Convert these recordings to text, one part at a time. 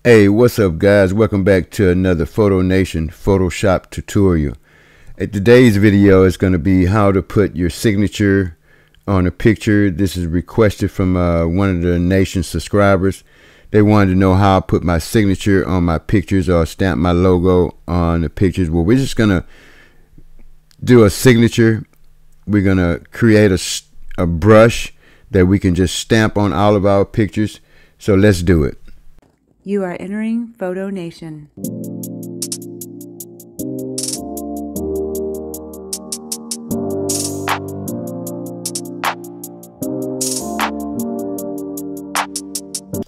Hey, what's up guys? Welcome back to another Photo Nation Photoshop tutorial. Today's video is going to be how to put your signature on a picture. This is requested from one of the Nation subscribers. They wanted to know how I put my signature on my pictures or stamp my logo on the pictures. Well, we're just going to do a signature. We're going to create a brush that we can just stamp on all of our pictures. So let's do it. You are entering Photo Nation.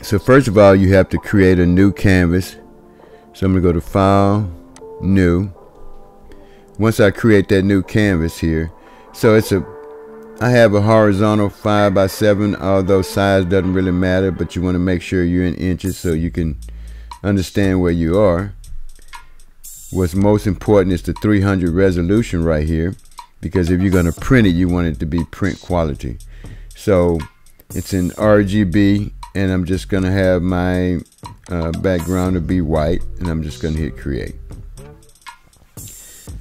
So first of all, you have to create a new canvas. So I'm going to go to File, New. Once I create that new canvas here, so I have a horizontal 5x7, although size doesn't really matter, but you want to make sure you're in inches so you can understand where you are. What's most important is the 300 resolution right here, because if you're going to print it, you want it to be print quality. So it's in RGB, and I'm just going to have my background to be white, and I'm just going to hit create.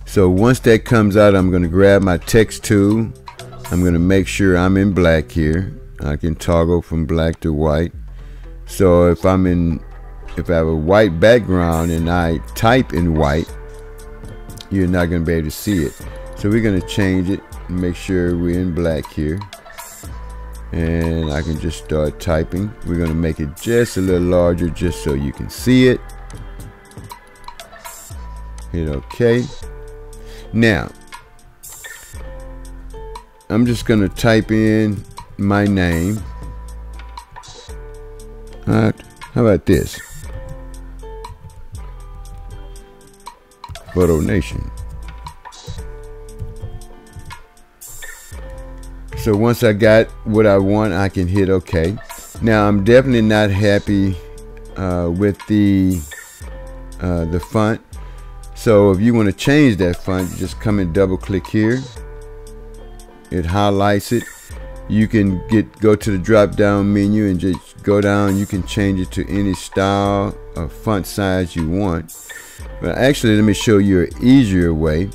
So once that comes out, I'm going to grab my text tool. I'm going to make sure I'm in black here. I can toggle from black to white. So if I have a white background and I type in white, you're not going to be able to see it. So we're going to change it and make sure we're in black here. And I can just start typing. We're going to make it just a little larger just so you can see it. Hit OK. Now, I'm just going to type in my name. How about this? Photo Nation. So once I got what I want, I can hit OK. Now I'm definitely not happy with the font. So if you want to change that font, you just come and double click here. It highlights it. You can go to the drop down menu and just go down. You can change it to any style or font size you want. But actually, let me show you an easier way.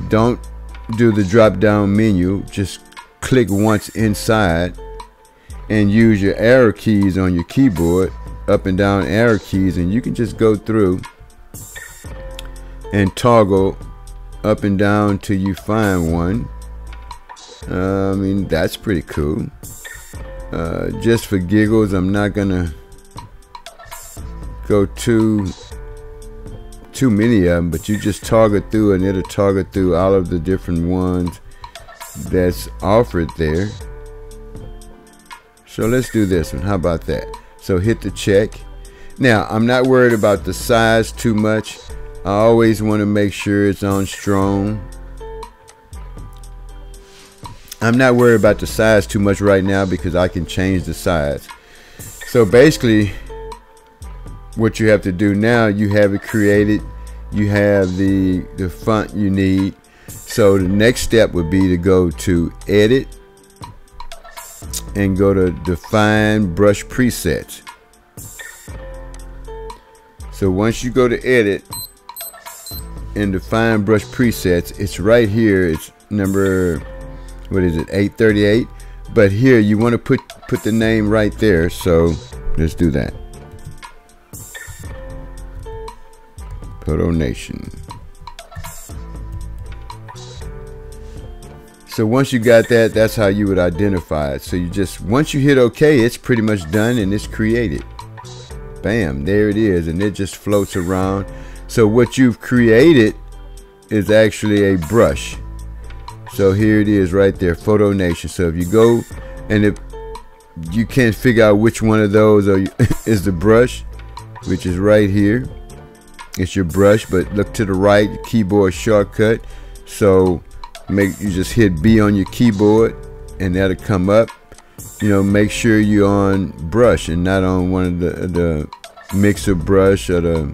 Don't do the drop down menu. Just click once inside and use your arrow keys on your keyboard, up and down arrow keys, and you can just go through and toggle up and down till you find one. I mean, that's pretty cool. Just for giggles, I'm not gonna go too many of them, but you just toggle through and it'll toggle through all of the different ones that's offered there. So let's do this one. How about that? So hit the check. Now I'm not worried about the size too much. I always want to make sure it's on strong. I'm not worried about the size too much right now because I can change the size. So basically what you have to do now, you have it created, you have the font you need. So the next step would be to go to edit and go to define brush presets. So once you go to edit and define brush presets, it's right here. It's number, what is it, 838? But here you want to put the name right there. So let's do that. Photo Nation. So once you got that, that's how you would identify it. So you just, once you hit OK, it's pretty much done and it's created. Bam, there it is, and it just floats around. So what you've created is actually a brush. So here it is right there, Photo Nation. So if you go and if you can't figure out which one of those is the brush, which is right here, it's your brush, but look to the right, keyboard shortcut. So you just hit B on your keyboard and that'll come up. You know, make sure you're on brush and not on one of the mixer brush or the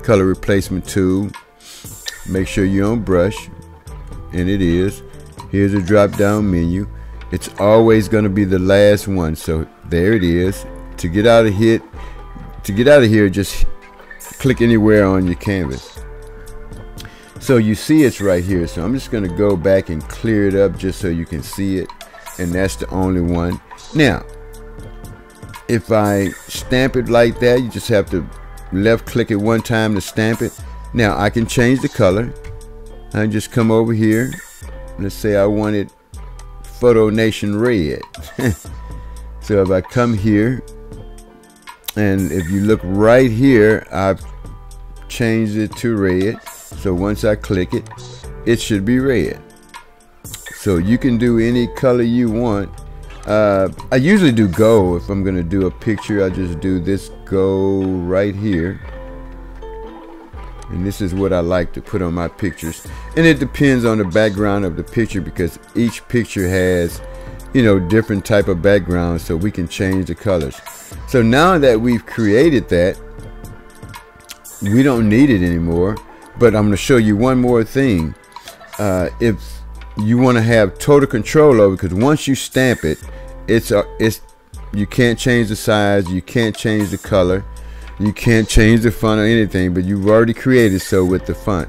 color replacement tool. Make sure you're on brush, and it is. Here's a drop down menu. It's always going to be the last one, so there it is. To get out of hit, to get out of here, just click anywhere on your canvas. So you see it's right here. So I'm just going to go back and clear it up just so you can see it. And that's the only one. Now, if I stamp it like that, you just have to left click it one time to stamp it. Now I can change the color. I can just come over here. Let's say I wanted Photo Nation red. So if I come here, and if you look right here, I've changed it to red. So once I click it, it should be red. So you can do any color you want. I usually do gold. If I'm going to do a picture, I just do this gold right here. And this is what I like to put on my pictures. And it depends on the background of the picture, because each picture has, you know, different type of background, so we can change the colors. So now that we've created that, we don't need it anymore. But I'm going to show you one more thing. If you want to have total control over it, because once you stamp it, you can't change the size, you can't change the color, you can't change the font or anything, but you've already created so with the font.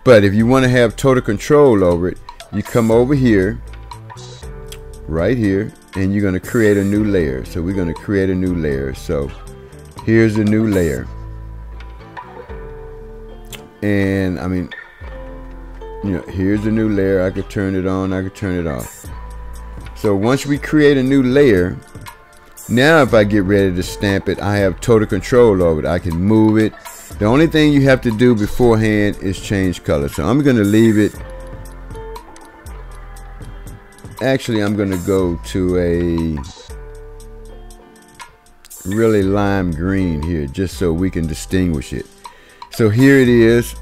But if you want to have total control over it, you come over here, right here, and you're going to create a new layer. So we're going to create a new layer. So here's the new layer. And I mean, you know, here's the new layer. I could turn it on, I could turn it off. So once we create a new layer, now if I get ready to stamp it, I have total control over it. I can move it. The only thing you have to do beforehand is change color. So I'm going to leave it. Actually, I'm going to go to a really lime green here, just so we can distinguish it. So here it is.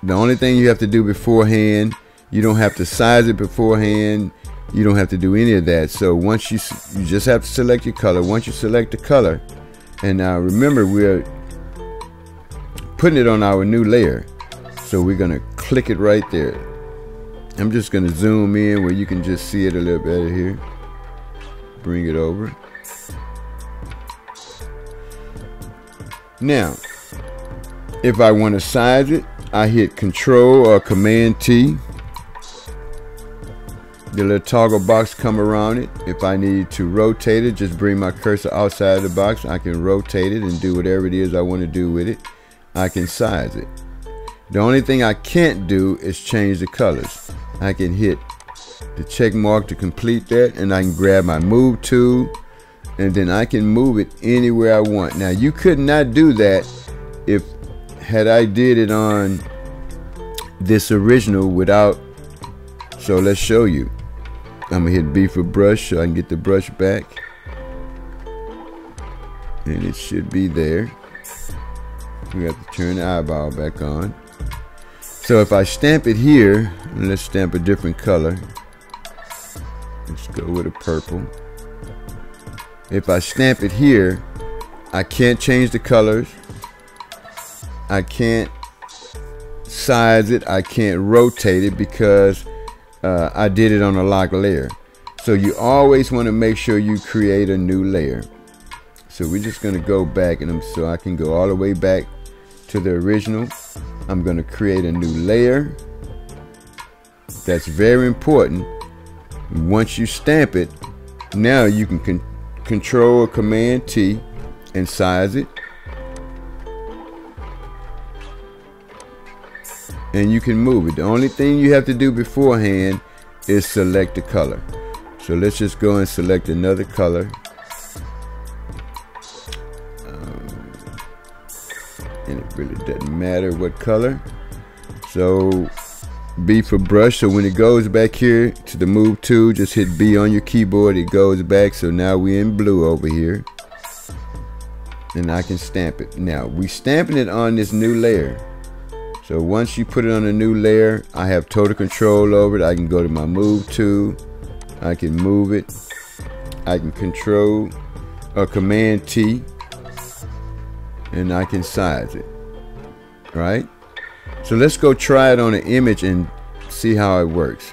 The only thing you have to do beforehand, you don't have to size it beforehand. You don't have to do any of that. So once you just have to select your color. Once you select the color, and now remember, we're putting it on our new layer. So we're going to click it right there. I'm just going to zoom in where you can just see it a little better here. Bring it over. Now, if I want to size it, I hit Control or Command T. The little toggle box come around it. If I need to rotate it, just bring my cursor outside the box. I can rotate it and do whatever it is I want to do with it. I can size it. The only thing I can't do is change the colors. I can hit the check mark to complete that, and I can grab my move tool, and then I can move it anywhere I want. Now you could not do that if had I did it on this original without. So let's show you. I'm gonna hit B for brush so I can get the brush back, and it should be there. We have to turn the eyeball back on. So if I stamp it here, and let's stamp a different color. Let's go with a purple. If I stamp it here, I can't change the colors. I can't size it. I can't rotate it because I did it on a locked layer. So you always want to make sure you create a new layer. So we're just going to go back, and so I can go all the way back to the original. I'm going to create a new layer. That's very important. Once you stamp it, now you can Control or Command T and size it. And you can move it. The only thing you have to do beforehand is select the color. So let's just go and select another color. And it really doesn't matter what color. So B for brush. So when it goes back here to the move tool, just hit B on your keyboard. It goes back. So now we're in blue over here. And I can stamp it. Now we're stamping it on this new layer. So once you put it on a new layer, I have total control over it. I can go to my move tool. I can move it. I can Control or Command T, and I can size it. Right? So let's go try it on an image and see how it works.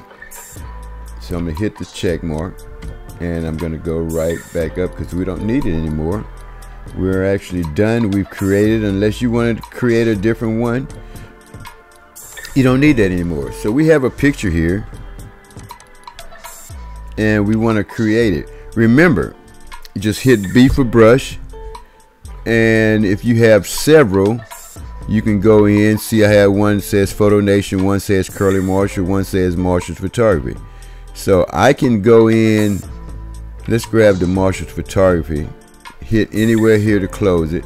So I'm going to hit the check mark, and I'm going to go right back up because we don't need it anymore. we're actually done. We've created, unless you wanted to create a different one, you don't need that anymore. So we have a picture here and we want to create it. Remember, you just hit B for brush, and if you have several, you can go in. See, I have one that says Photo Nation, one says Curly Marshall, one says Marshall's Photography. So I can go in, let's grab the Marshall's Photography, hit anywhere here to close it,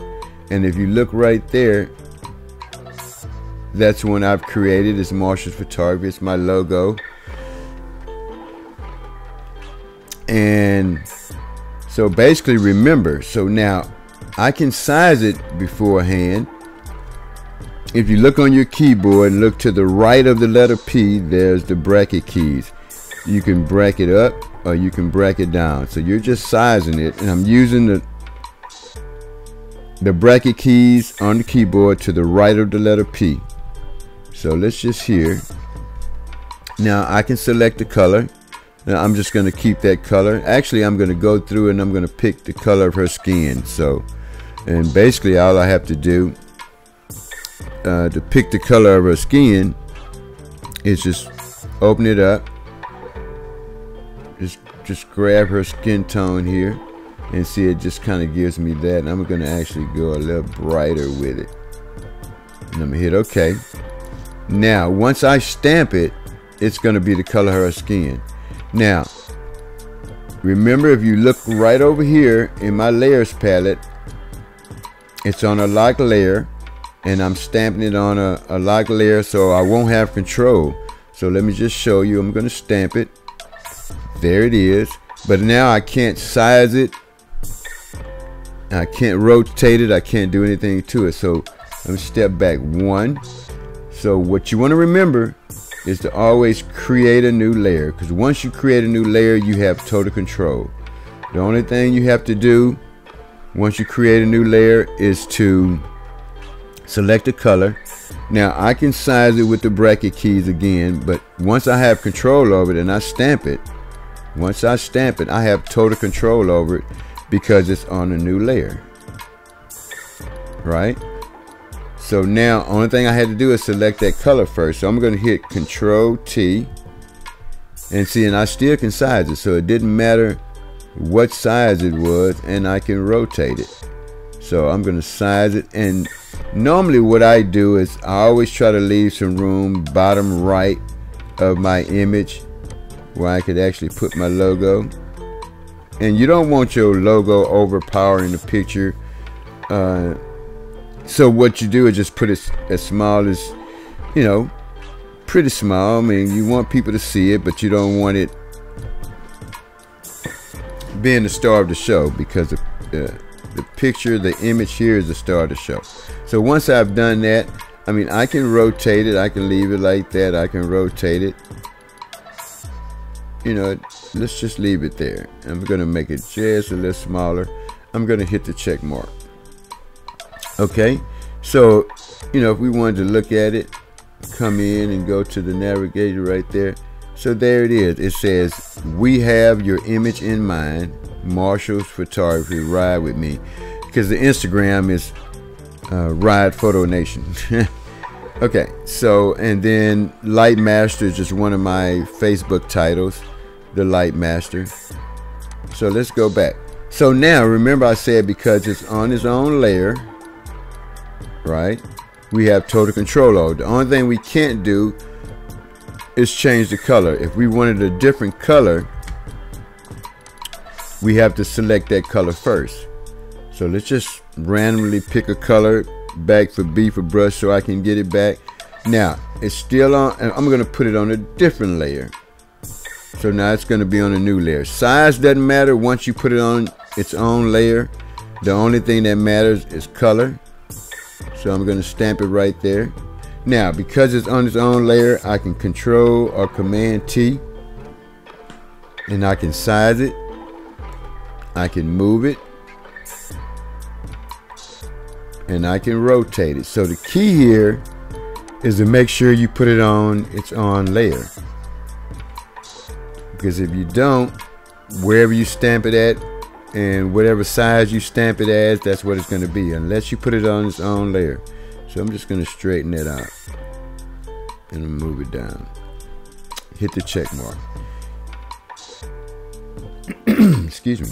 and if you look right there, that's one I've created. It's Marshall's Photography. It's my logo. And so basically, remember, so now I can size it beforehand. If you look on your keyboard and look to the right of the letter P, there's the bracket keys. You can bracket up or you can bracket down. So you're just sizing it, and I'm using the bracket keys on the keyboard to the right of the letter P. So let's just here. Now I can select the color. Now I'm just going to keep that color. Actually, I'm going to go through and I'm going to pick the color of her skin. So, and basically all I have to do to pick the color of her skin is just open it up. Just grab her skin tone here and see, it just kind of gives me that. And I'm going to actually go a little brighter with it. And I'm going to hit OK. Now, once I stamp it, it's going to be the color of her skin. Now, remember, if you look right over here in my layers palette, it's on a lock layer, and I'm stamping it on a lock layer so I won't have control. So let me just show you. I'm going to stamp it. There it is. But now I can't size it. I can't rotate it. I can't do anything to it. So let me step back one. So what you want to remember is to always create a new layer, because once you create a new layer, you have total control. The only thing you have to do once you create a new layer is to select a color. Now I can size it with the bracket keys again, but once I have control over it and I stamp it, once I stamp it, I have total control over it because it's on a new layer, right? So now, only thing I had to do is select that color first. So I'm going to hit Control T, and see, and I still can size it. So it didn't matter what size it was, and I can rotate it. So I'm going to size it, and normally what I do is I always try to leave some room bottom right of my image where I could actually put my logo. And you don't want your logo overpowering the picture. So what you do is just put it as small as, you know, pretty small. I mean, you want people to see it, but you don't want it being the star of the show, because the picture, the image here is the star of the show. So once I've done that, I mean, I can rotate it. I can leave it like that. I can rotate it. You know, let's just leave it there. I'm going to make it just a little smaller. I'm going to hit the check mark. Okay, so, you know, if we wanted to look at it, come in and go to the navigator right there. So there it is. It says, "We have your image in mind, Marshall's Photography, ride with me." Because the Instagram is Ride Photo Nation. Okay, so, and then Light Master is just one of my Facebook titles, the Light Master. So let's go back. So now, remember I said because it's on its own layer, right, we have total control over it. The only thing we can't do is change the color. If we wanted a different color, we have to select that color first. So let's just randomly pick a color, back for B for brush so I can get it back. Now it's still on, and I'm going to put it on a different layer. So now it's going to be on a new layer. Size doesn't matter once you put it on its own layer. The only thing that matters is color. So I'm going to stamp it right there. Now, because it's on its own layer, I can Control or Command T, and I can size it. I can move it, and I can rotate it. So the key here is to make sure you put it on its own layer, because if you don't, wherever you stamp it at, and whatever size you stamp it as, that's what it's going to be, unless you put it on its own layer. So I'm just going to straighten it out and move it down. Hit the check mark. Excuse me.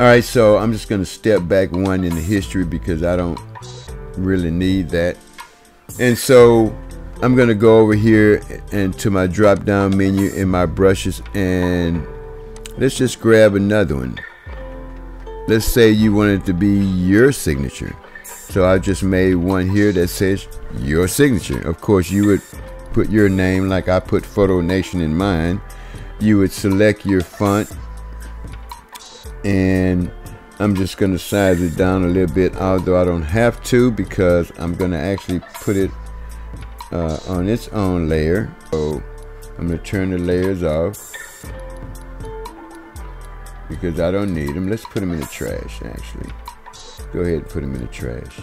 Alright, so I'm just going to step back one in the history because I don't really need that. And so I'm going to go over here and to my drop down menu in my brushes, and let's just grab another one. Let's say you want it to be your signature. So I just made one here that says your signature. Of course, you would put your name like I put Photo Nation in mine. You would select your font, and I'm just going to size it down a little bit, although I don't have to because I'm going to actually put it on its own layer. So I'm going to turn the layers off because I don't need them. Let's put them in the trash, actually. Go ahead and put them in the trash.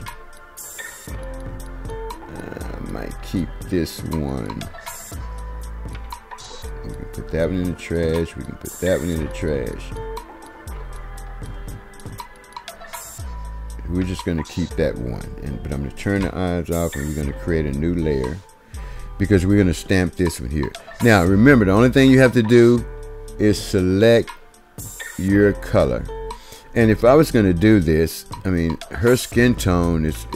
I might keep this one. We can put that one in the trash. We can put that one in the trash. We're just going to keep that one. But I'm going to turn the eyes off, and we're going to create a new layer because we're going to stamp this one here. Now, remember, the only thing you have to do is select your color. And if I was going to do this, I mean, her skin tone is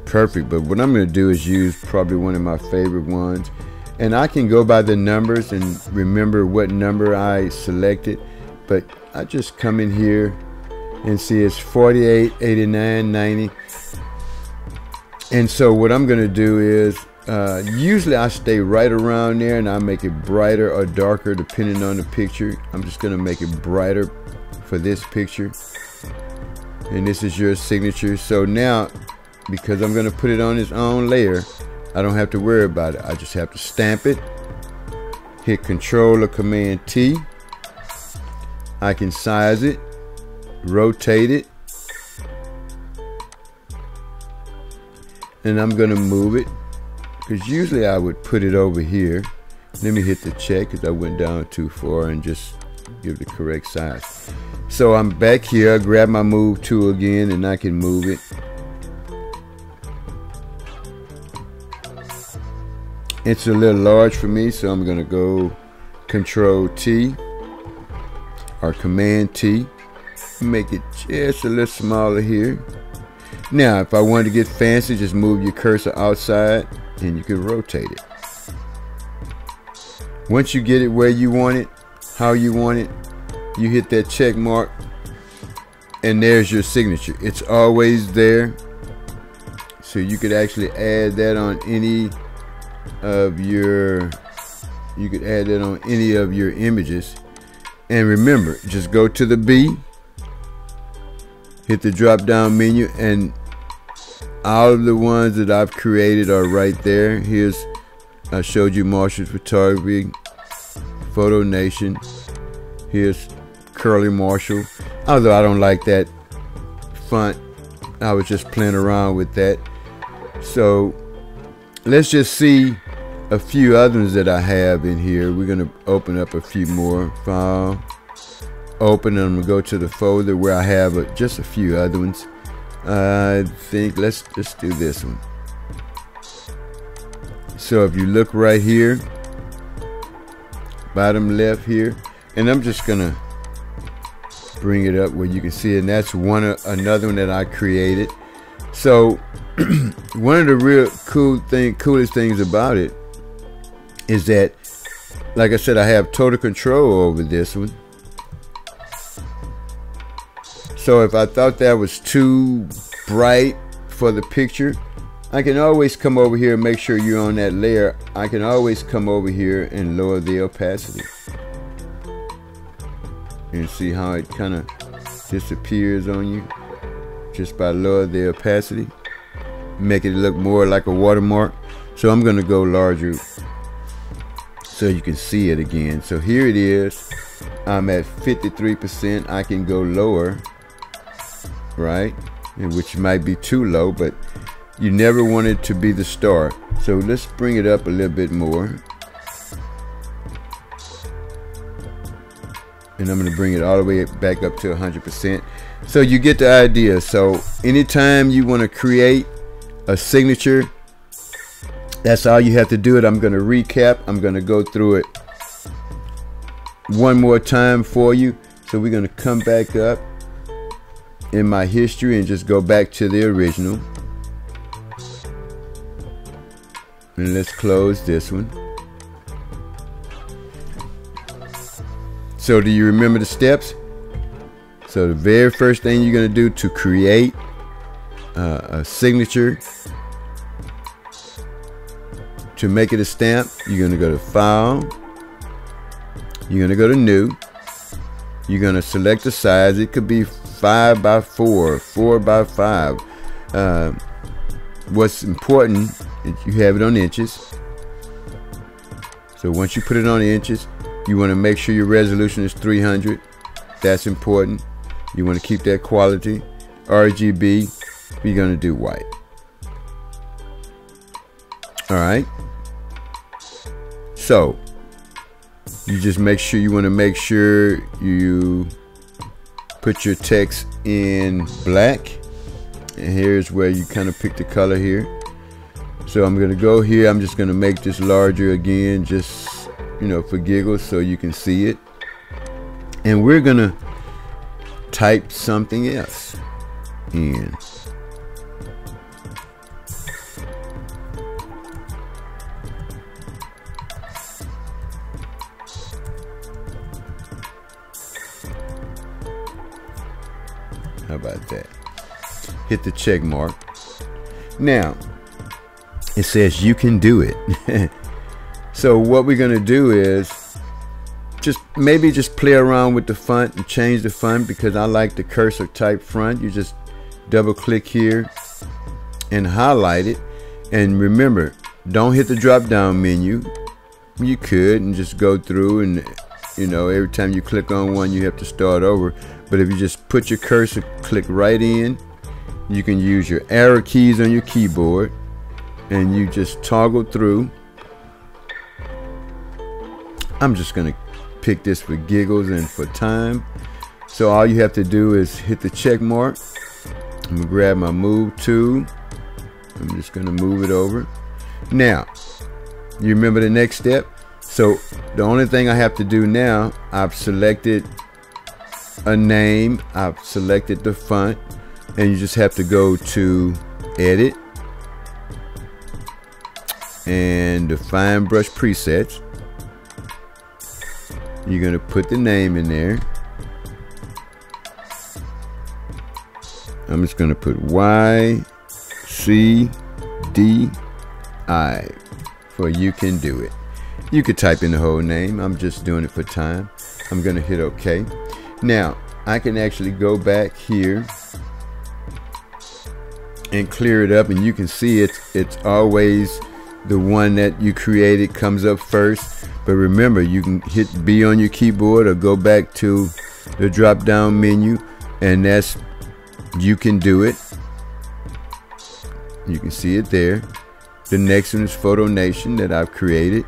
perfect, but what I'm going to do is use probably one of my favorite ones. And I can go by the numbers and remember what number I selected, but I just come in here and see it's 48, 89, 90. And so what I'm going to do is, usually I stay right around there, and I make it brighter or darker depending on the picture. I'm just going to make it brighter for this picture, and this is your signature. So now, because I'm going to put it on its own layer, I don't have to worry about it. I just have to stamp it, hit Control or Command T. I can size it, rotate it, and I'm going to move it, because usually I would put it over here. Let me hit the check because I went down too far, and just give the correct size. So I'm back here, I grab my move tool again, and I can move it. It's a little large for me, so I'm going to go Control T or Command T. Make it just a little smaller here. Now, if I wanted to get fancy, just move your cursor outside and you can rotate it. Once you get it where you want it, how you want it, you hit that check mark, and there's your signature. It's always there, so you could actually add that on any of your images. And remember, just go to the B, hit the drop down menu, and all of the ones that I've created are right there. I showed you Marshall's Photography, Photo Nation. Here's Curly Marshall. Although I don't like that font, I was just playing around with that. So let's just see a few other ones that I have in here. We're going to open up a few more. File, open, and I'm going to go to the folder where I have just a few other ones. I think let's just do this one. So if you look right here, bottom left here, and I'm just going to bring it up where you can see it, and that's another one that I created. So one of the real coolest things about it is that, like I said, I have total control over this one. So if I thought that was too bright for the picture, I can always come over here and make sure you're on that layer. I can always come over here and lower the opacity. And see how it kind of disappears on you just by lowering the opacity, make it look more like a watermark. So I'm going to go larger so you can see it again. So here it is. I'm at 53%. I can go lower, right? Which might be too low, but you never want it to be the start. So let's bring it up a little bit more. and I'm going to bring it all the way back up to 100%. So you get the idea. So anytime you want to create a signature, that's all you have to do. I'm going to recap. I'm going to go through it one more time for you. So we're going to come back up in my history and just go back to the original. And let's close this one. So do you remember the steps? So the very first thing you're going to do to create a signature, to make it a stamp, you're going to go to File. You're going to go to New. You're going to select the size. It could be 5 by 4, 4 by 5. What's important is you have it on inches. So once you put it on inches, you want to make sure your resolution is 300. That's important. You want to keep that quality. RGB, you're going to do white. Alright. So you just make sure, you want to make sure you put your text in black. And here's where you kind of pick the color here. So I'm going to go here. I'm just going to make this larger again, just, you know, for giggles, so you can see it. And we're going to type something else in. How about that? Hit the check mark. Now, it says you can do it. So what we're going to do is maybe just play around with the font and change the font, because I like the cursor type font. You just double click here and highlight it. And remember, don't hit the drop down menu. You could and just go through, and you know, every time you click on one you have to start over. But if you just put your cursor, click right in, you can use your arrow keys on your keyboard and you just toggle through. I'm just gonna pick this for giggles and for time. So all you have to do is hit the check mark. I'm gonna grab my move tool. I'm just gonna move it over. Now, you remember the next step? So the only thing I have to do now, I've selected a name, I've selected the font, and you just have to go to Edit and Define Brush Presets. You're going to put the name in there. I'm just going to put YCDI for You Can Do It. You could type in the whole name. I'm just doing it for time. I'm going to hit OK. Now, I can actually go back here and clear it up, and you can see it's always the one that you created comes up first. But remember, you can hit B on your keyboard or go back to the drop down menu, and that's You Can Do It. You can see it there. The next one is Photo Nation that I've created.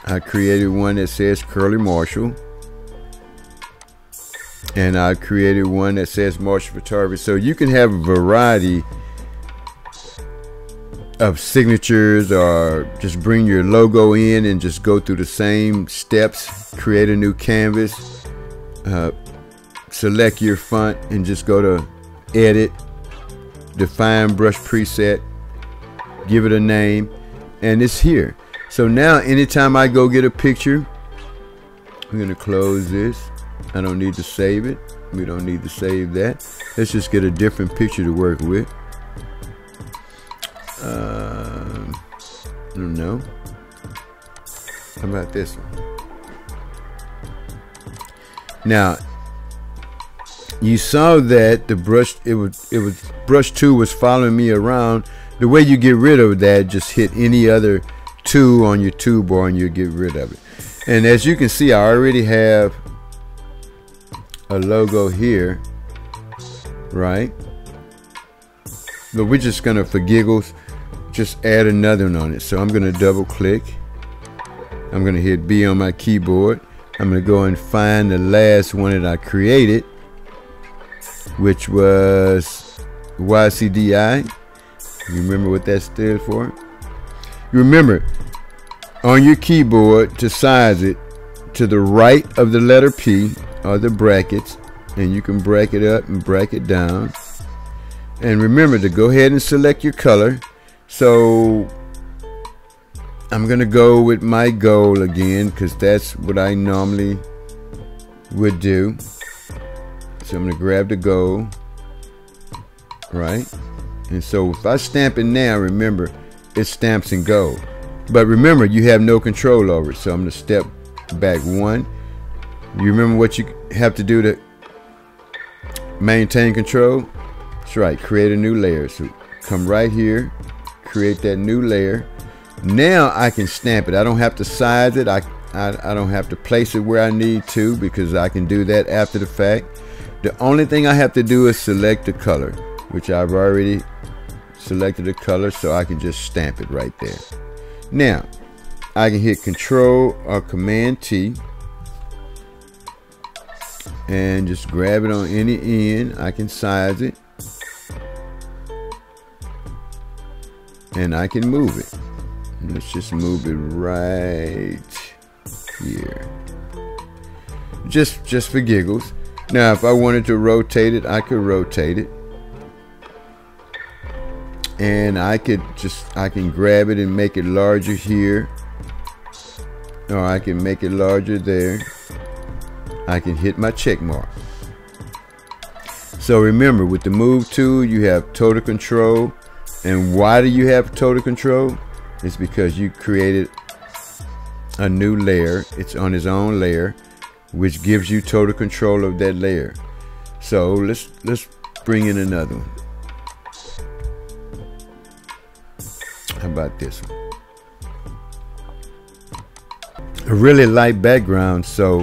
I created one that says Curly Marshall, and I created one that says Marshall Photography. So you can have a variety of signatures, or just bring your logo in and just go through the same steps. Create a new canvas, select your font, and just go to Edit, Define Brush Preset, give it a name, and it's here. So now anytime I go get a picture, I'm going to close this. I don't need to save it. We don't need to save that. Let's just get a different picture to work with. I don't know. How about this one? Now, you saw that the brush, it was brush 2 was following me around. The way you get rid of that, just hit any other 2 on your toolbar and you'll get rid of it. And as you can see, I already have a logo here, right? But we're just gonna, for giggles, just add another one on it. So I'm gonna double click. I'm gonna hit B on my keyboard. I'm going to go and find the last one that I created, which was YCDI. You remember what that stood for? You remember on your keyboard to size it to the right of the letter P are the brackets, and you can bracket up and bracket down. And remember to go ahead and select your color. So I'm going to go with my gold again because that's what I normally would do. So I'm going to grab the gold, right? And so if I stamp it now, remember, it stamps in gold. But remember, you have no control over it. So I'm going to step back one. You remember what you have to do to maintain control? That's right, create a new layer. So come right here, create that new layer. Now I can stamp it. I don't have to size it. I don't have to place it where I need to because I can do that after the fact. The only thing I have to do is select the color, which I've already selected the color, so I can just stamp it right there. Now I can hit Control or Command T and just grab it on any end. I can size it and I can move it. Let's just move it right here, just for giggles. Now if I wanted to rotate it, I could rotate it. And I can grab it and make it larger here, or I can make it larger there. I can hit my check mark. So remember, with the move tool, you have total control. And why do you have total control? It's because you created a new layer. It's on its own layer, which gives you total control of that layer. So let's bring in another one. How about this one? A really light background, so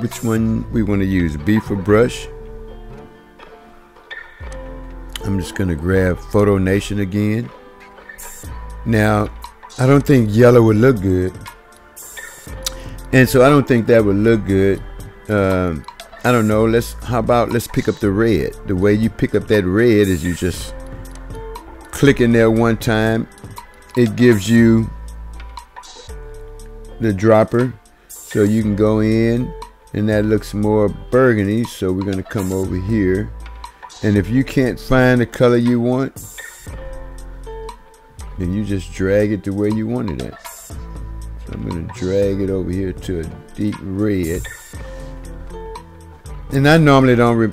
which one we want to use? B for brush. I'm just going to grab Photo Nation again. Now, I don't think yellow would look good, and so I don't think that would look good. I don't know. How about let's pick up the red. The way you pick up that red is you just click in there one time. It gives you the dropper, so you can go in, and that looks more burgundy. So we're going to come over here, and if you can't find the color you want, then you just drag it to where you want it at. So I'm going to drag it over here to a deep red. And I normally don't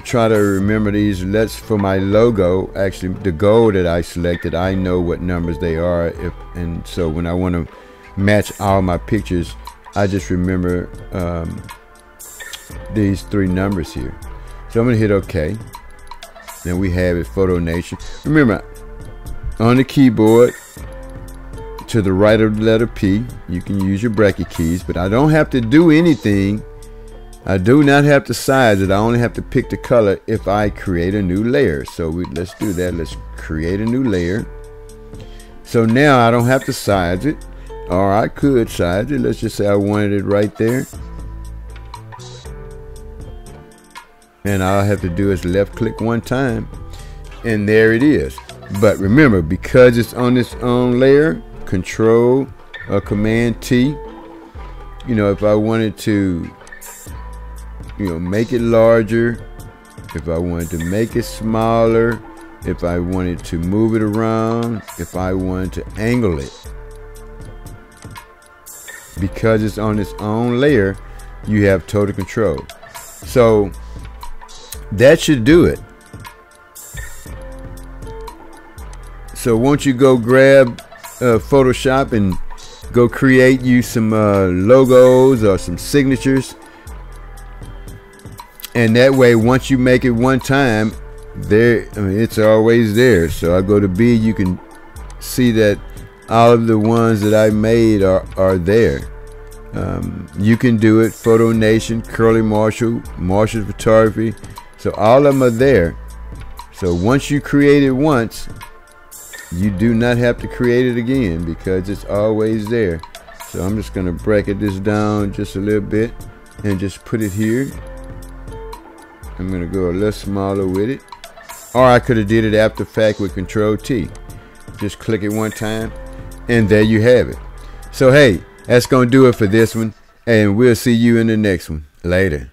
try to remember these. Let's for my logo, actually the gold that I selected, I know what numbers they are, and so when I want to match all my pictures, I just remember these three numbers here. So I'm gonna hit OK. Then we have it, Photo Nation. Remember, on the keyboard to the right of the letter P, you can use your bracket keys, but I don't have to do anything. I do not have to size it. I only have to pick the color if I create a new layer. So let's do that. Let's create a new layer. So now I don't have to size it, or I could size it. Let's just say I wanted it right there. And all I have to do is left click one time, and there it is. But remember, because it's on its own layer, Control or Command T, if I wanted to make it larger, if I wanted to make it smaller, if I wanted to move it around, if I wanted to angle it, because it's on its own layer, you have total control. So that should do it. So won't you go grab Photoshop and go create you some logos or some signatures, and that way once you make it one time, it's always there. So I go to B, you can see that all of the ones that I made are there. You can do it, Photo Nation, Curly Marshall, Marshall's Photography. So all of them are there. So once you create it once, you do not have to create it again because it's always there. So I'm just gonna bracket this down just a little bit and just put it here. I'm gonna go a little smaller with it. Or I could have did it after the fact with Control T. Just click it one time and there you have it. So hey, that's gonna do it for this one, and we'll see you in the next one. Later.